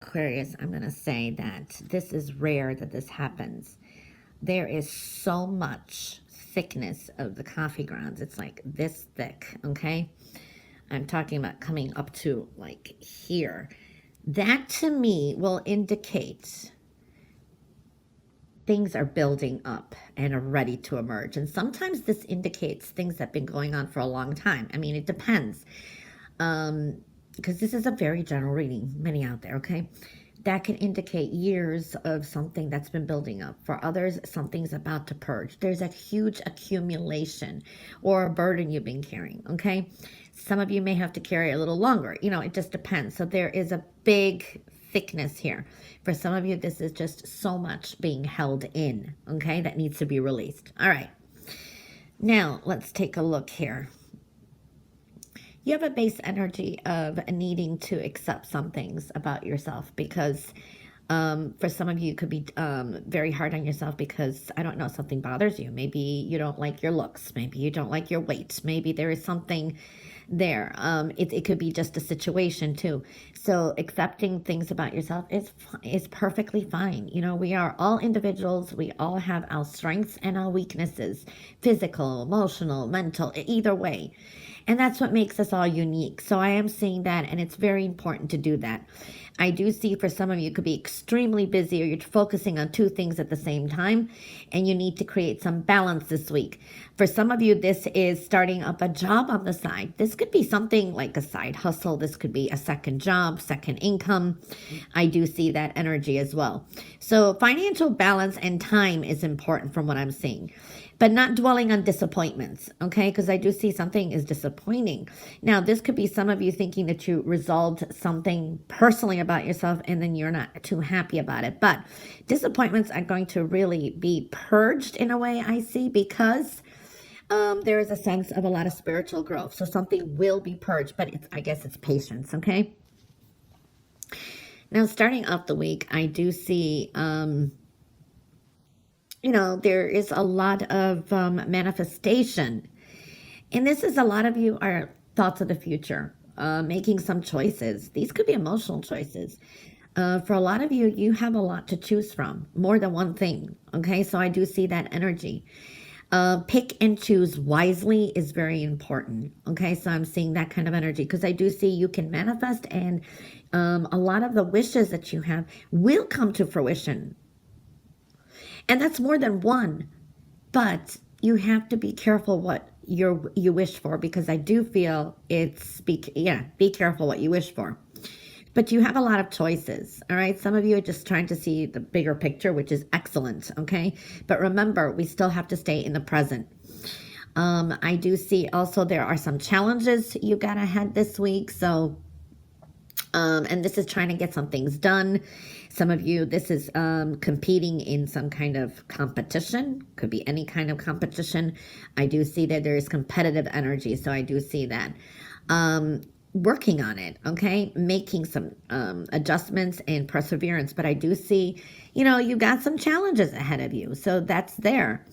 Aquarius, I'm going to say that this is rare that this happens. There is so much thickness of the coffee grounds. It's like this thick, okay? I'm talking about coming up to like here. That to me will indicate things are building up and are ready to emerge. And sometimes this indicates things that have been going on for a long time. I mean, it depends. Because this is a very general reading, many out there, okay? That can indicate years of something that's been building up. For others, something's about to purge. There's a huge accumulation or a burden you've been carrying, okay? Some of you may have to carry a little longer. You know, it just depends. So there is a big thickness here. For some of you, this is just so much being held in, okay, that needs to be released. All right. Now, let's take a look here. You have a base energy of needing to accept some things about yourself because for some of you, it could be very hard on yourself because, I don't know, something bothers you. Maybe you don't like your looks. Maybe you don't like your weight. Maybe there is something there. It could be just a situation too. So accepting things about yourself is perfectly fine. You know, we are all individuals. We all have our strengths and our weaknesses, physical, emotional, mental, either way. And that's what makes us all unique. So I am seeing that, and it's very important to do that. I do see for some of you, it could be extremely busy or you're focusing on two things at the same time, and you need to create some balance this week. For some of you, this is starting up a job on the side. This could be something like a side hustle. This could be a second job, second income. I do see that energy as well. So financial balance and time is important from what I'm seeing, but not dwelling on disappointments, okay? Because I do see something is disappointing. Now, this could be some of you thinking that you resolved something personally about yourself and then you're not too happy about it. But disappointments are going to really be purged in a way, I see, because there is a sense of a lot of spiritual growth. So something will be purged, but I guess it's patience, okay? Now, starting off the week, I do see... you know, there is a lot of manifestation. And this is, a lot of you are thoughts of the future, making some choices. These could be emotional choices. For a lot of you, you have a lot to choose from, more than one thing. Okay, so I do see that energy. Pick and choose wisely is very important. Okay, so I'm seeing that kind of energy because I do see you can manifest, and a lot of the wishes that you have will come to fruition. And that's more than one, but you have to be careful what you wish for, because I do feel be careful what you wish for. But you have a lot of choices, all right? Some of you are just trying to see the bigger picture, which is excellent, okay? But remember, we still have to stay in the present. I do see also there are some challenges you got ahead this week, so... and this is trying to get some things done. Some of you, this is competing in some kind of competition. Could be any kind of competition. I do see that there is competitive energy, so I do see that. Working on it, okay? Making some adjustments and perseverance. But I do see, you know, you got some challenges ahead of you, so that's there.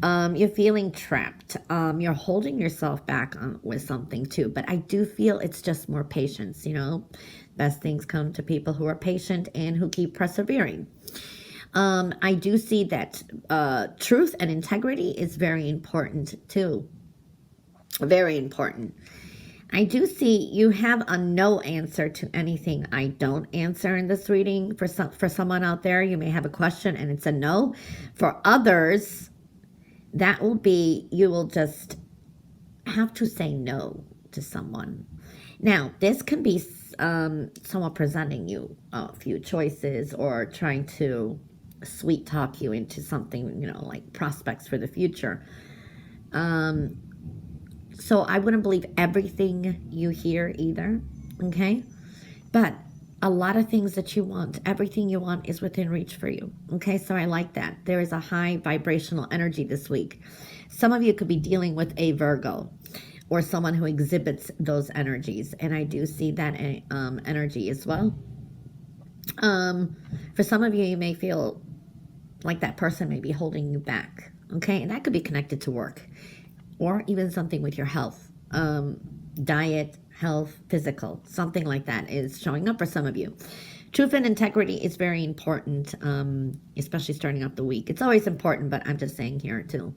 You're feeling trapped. You're holding yourself back with something too, but I do feel it's just more patience, you know. Best things come to people who are patient and who keep persevering. I do see that truth and integrity is very important too. Very important. I do see you have a no answer to anything I don't answer in this reading. For someone out there, you may have a question and it's a no. For others, that will be, you will just have to say no to someone. Now, this can be someone presenting you a few choices or trying to sweet talk you into something, you know, like prospects for the future. So I wouldn't believe everything you hear either, okay? But a lot of things that you want, everything you want is within reach for you. Okay, so I like that. There is a high vibrational energy this week. Some of you could be dealing with a Virgo or someone who exhibits those energies. And I do see that energy as well. For some of you, you may feel like that person may be holding you back. Okay, and that could be connected to work or even something with your health. Diet, health, physical, something like that is showing up for some of you. Truth and integrity is very important, especially starting off the week. It's always important, but I'm just saying here too.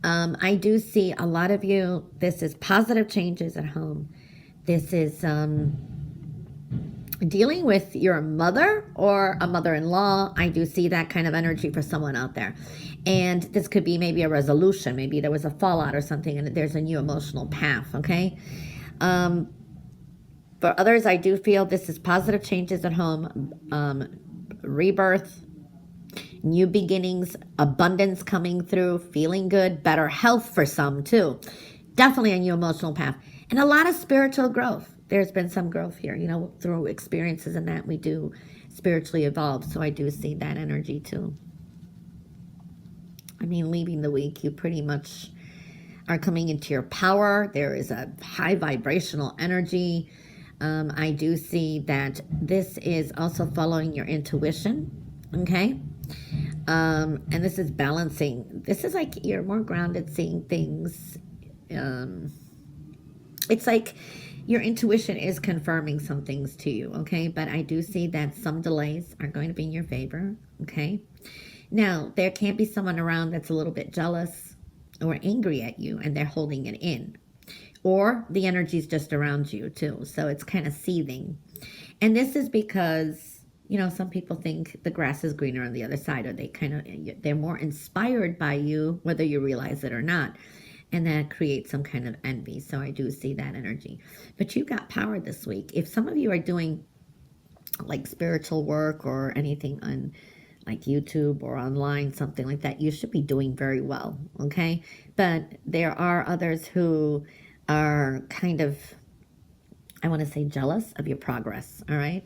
I do see a lot of you, this is positive changes at home. This is dealing with your mother or a mother-in-law. I do see that kind of energy for someone out there. And this could be maybe a resolution. Maybe there was a fallout or something and there's a new emotional path, okay? For others, I do feel this is positive changes at home, rebirth, new beginnings, abundance coming through, feeling good, better health for some too. Definitely a new emotional path. And a lot of spiritual growth. There's been some growth here, you know, through experiences and that we do spiritually evolve. So I do see that energy too. I mean, leaving the week, you pretty much are coming into your power. There is a high vibrational energy. I do see that this is also following your intuition, okay? And this is balancing. This is like you're more grounded, seeing things. It's like your intuition is confirming some things to you, okay? But I do see that some delays are going to be in your favor, okay? Now, there can be someone around that's a little bit jealous or angry at you and they're holding it in. Or the energy's just around you too. So it's kind of seething. And this is because, you know, some people think the grass is greener on the other side, or they're more inspired by you, whether you realize it or not. And that creates some kind of envy. So I do see that energy. But you got power this week. If some of you are doing like spiritual work or anything on like YouTube or online, something like that, you should be doing very well, okay? But there are others who are kind of, I want to say, jealous of your progress, all right?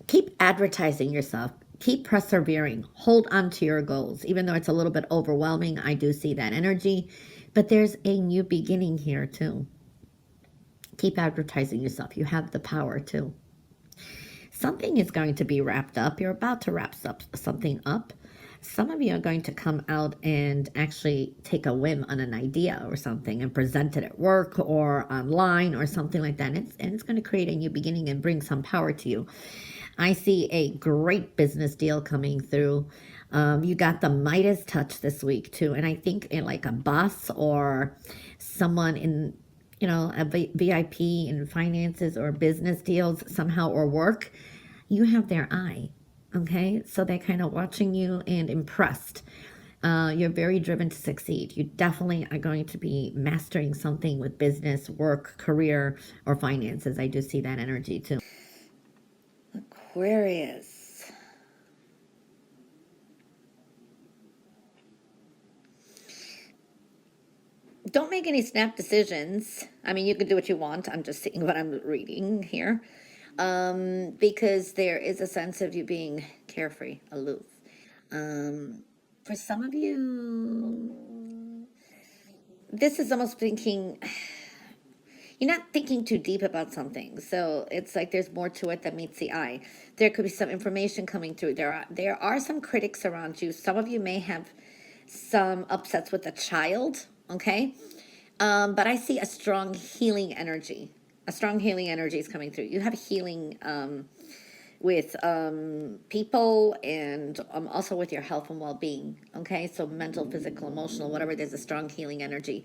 Keep advertising yourself. Keep persevering. Hold on to your goals. Even though it's a little bit overwhelming, I do see that energy. But there's a new beginning here too. Keep advertising yourself. You have the power too. Something is going to be wrapped up. You're about to wrap something up. Some of you are going to come out and actually take a whim on an idea or something and present it at work or online or something like that. And it's going to create a new beginning and bring some power to you. I see a great business deal coming through. You got the Midas touch this week too. And I think in like a boss or someone in, you know, a VIP in finances or business deals somehow or work, you have their eye. Okay, so they're kind of watching you and impressed. You're very driven to succeed. You definitely are going to be mastering something with business, work, career, or finances. I do see that energy too. Aquarius. Don't make any snap decisions. I mean, you can do what you want. I'm just seeing what I'm reading here. Because there is a sense of you being carefree, aloof. For some of you, this is almost thinking, you're not thinking too deep about something. So it's like there's more to it than meets the eye. There could be some information coming through. There are some critics around you. Some of you may have some upsets with a child, okay? But I see a strong healing energy. A strong healing energy is coming through. You have healing with people and also with your health and well-being, okay? So mental, physical, emotional, whatever, there's a strong healing energy,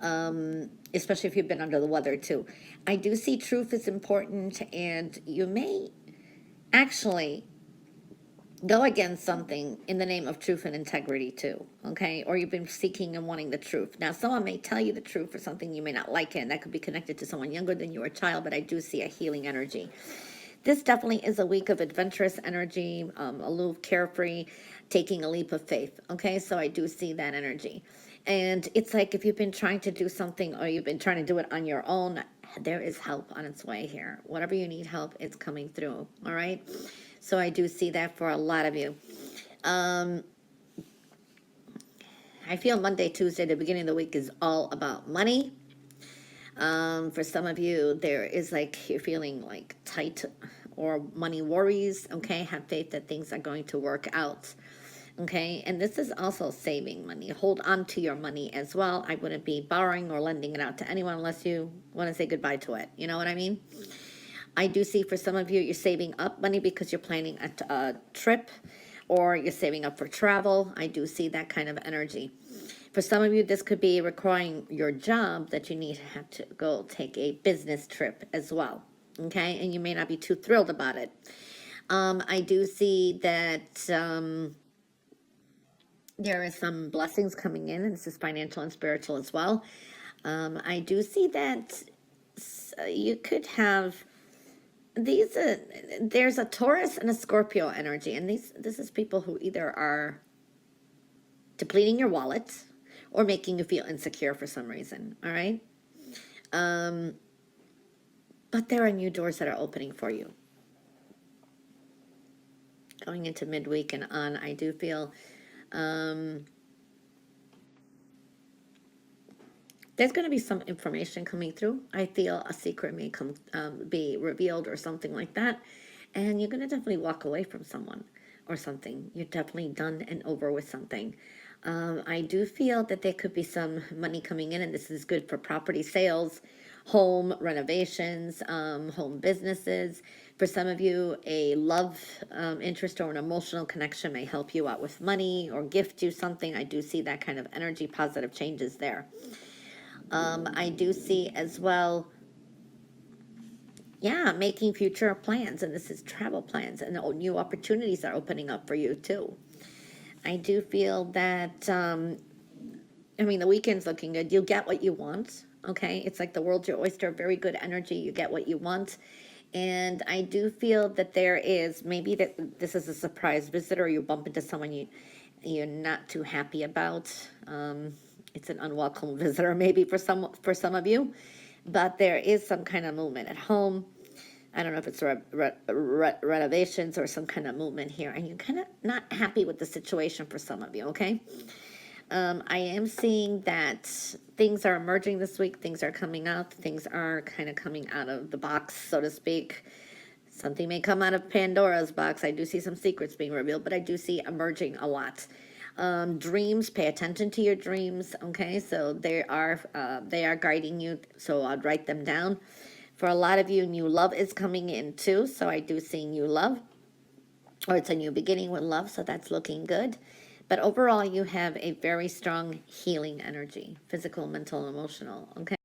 especially if you've been under the weather too. I do see truth is important, and you may actually go against something in the name of truth and integrity too, okay? Or you've been seeking and wanting the truth. Now, someone may tell you the truth for something you may not like it, and that could be connected to someone younger than you or a child, but I do see a healing energy. This definitely is a week of adventurous energy, aloof, carefree, taking a leap of faith, okay? So I do see that energy. And it's like if you've been trying to do something or you've been trying to do it on your own, there is help on its way here. Whatever you need help, it's coming through, all right? So I do see that for a lot of you. I feel Monday, Tuesday, the beginning of the week is all about money. For some of you, there is like you're feeling like tight or money worries, okay? Have faith that things are going to work out, okay? And this is also saving money. Hold on to your money as well. I wouldn't be borrowing or lending it out to anyone unless you want to say goodbye to it. You know what I mean? I do see for some of you, you're saving up money because you're planning a trip, or you're saving up for travel. I do see that kind of energy. For some of you, this could be requiring your job that you need to have to go take a business trip as well. Okay, and you may not be too thrilled about it. I do see that there is some blessings coming in, and this is financial and spiritual as well. I do see that you could have these. There's a Taurus and a Scorpio energy, and this is people who either are depleting your wallet or making you feel insecure for some reason. All right, but there are new doors that are opening for you. Going into midweek and on, I do feel there's going to be some information coming through. I feel a secret may come be revealed or something like that, and you're going to definitely walk away from someone or something. You're definitely done and over with something. I do feel that there could be some money coming in, and this is good for property sales, home renovations, home businesses. For some of you, a love interest or an emotional connection may help you out with money or gift you something. I do see that kind of energy, positive changes there. I do see as well, yeah, making future plans, and this is travel plans, and new opportunities are opening up for you too. I do feel that, I mean, the weekend's looking good. You'll get what you want, okay? It's like the world's your oyster, very good energy. You get what you want. And I do feel that there is, maybe that this is a surprise visitor, or you bump into someone you're not too happy about. It's an unwelcome visitor maybe for some of you, but there is some kind of movement at home. I don't know if it's renovations or some kind of movement here, and you're kind of not happy with the situation for some of you, okay? I am seeing that things are emerging this week. Things are coming out. Things are kind of coming out of the box, so to speak. Something may come out of Pandora's box. I do see some secrets being revealed, but I do see emerging a lot. Dreams, pay attention to your dreams, okay? So they are guiding you, so I'd write them down. For a lot of you, new love is coming in too, so I do see new love, or it's a new beginning with love, so that's looking good. But overall, you have a very strong healing energy, physical, mental, and emotional, okay?